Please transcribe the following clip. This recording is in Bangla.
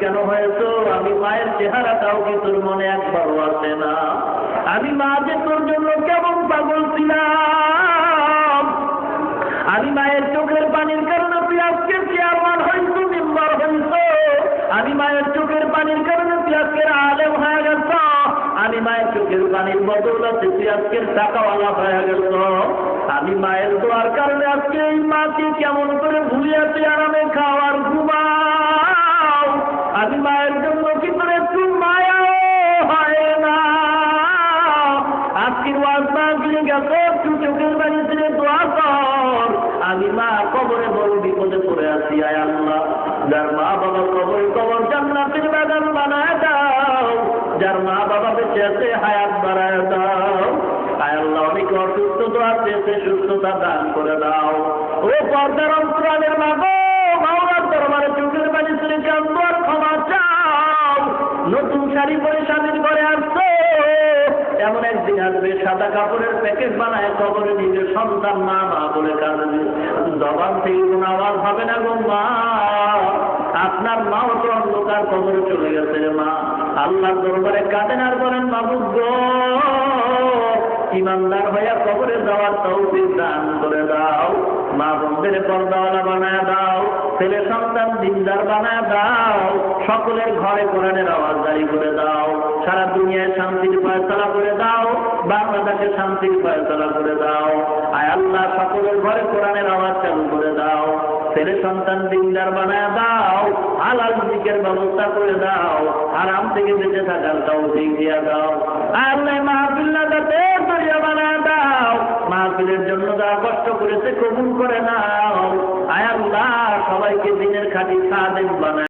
কেন হয়েছো? আমি মায়ের চেহারাটাও কি তোর মনে একবারও আসে না? আমি মা যে তোর জন্য কেমন পাগল ছিলাম। আমি মায়ের চোখের পানির কারণে তুই আজকে চেয়ারম্যান হইছো, মেম্বার হইছো। আমি মায়ের চোখের পানির কারণে তুই আজকের আলেম হয়ে গেছ। আমি মায়ের চোখের পানির বদৌলতে তুই আজকের টাকাওয়ালা হয়ে গেছ। আমি মায়ের দোয়ার কারণে আজকে এই মাকে কেমন করে ভুলিয়া তুই আরামে খাওয়ার ঘুমাও। আমি মায়ের জন্য কি করে একটু মায়াও হয় না। আজকের ওয়াজ মাহফিলে গেছে, একটু চোখের পানি ছেড়ে দোয়া কর। আমি মা কবরে বড় বিপদে পড়ে আছি। আয় আল্লাহ, যার মা বাবা কবর জান্নাতের বাগান বানায় দাও। যার মা বাবা বেঁচে আছে হায়াত বাড়ায় দাও। আয় আল্লাহ, অনেকে অসুস্থ আছে, সুস্থতা দান করে দাও। ও পর্দার অন্তরালের মা গো, মাওলার দরবারে চোখের পানি ছেড়ে কাঁদো আর ক্ষমা চাও। নতুন শাড়ি পরে স্বামীর ঘরে আসছো, এমন একদিন আসবে সাদা কাপড়ের প্যাকেট বানায় কবরে নিজের সন্তান মা মা বলে কাঁদবে। জবান থেকে কোন আওয়াজ হবে না গো মা। আপনার মাও তো অন্ধকার কবরে চলে গেছে মা। আল্লাহর দরবারে কাঁদেন আর বলেন, মাবুদ গো, ইমানদার হইয়া কবরে যাওয়ার তৌফিক দান করে দাও। মা বোনদের পর্দাওয়ালা বানায় দাও। ছেলে সন্তান দিনদার বানায় দাও। সকলের ঘরে কোরআনের আওয়াজ জারি করে দাও। সারা দুনিয়ায় শান্তির ফয়সালা করে দাও। বাংলাদেশে শান্তির ফয়সালা করে দাও। আয় আল্লাহ, সকলের ঘরে কোরআনের আওয়াজ চালু করে দাও। ছেলে সন্তান দিনদার বানায় দাও। হালাল রিজিকের ব্যবস্থা করে দাও। আরাম থেকে বেঁচে থাকার তৌফিক দিয়ে দাও। আল্লাহ মাহফিলটা দরিয়া বানায় দাও। মাহফিলের জন্য যারা কষ্ট করেছে কবুল করে নাও। আয় আল্লাহ, সবাইকে দিনের খাঁটি খাদেম বানায়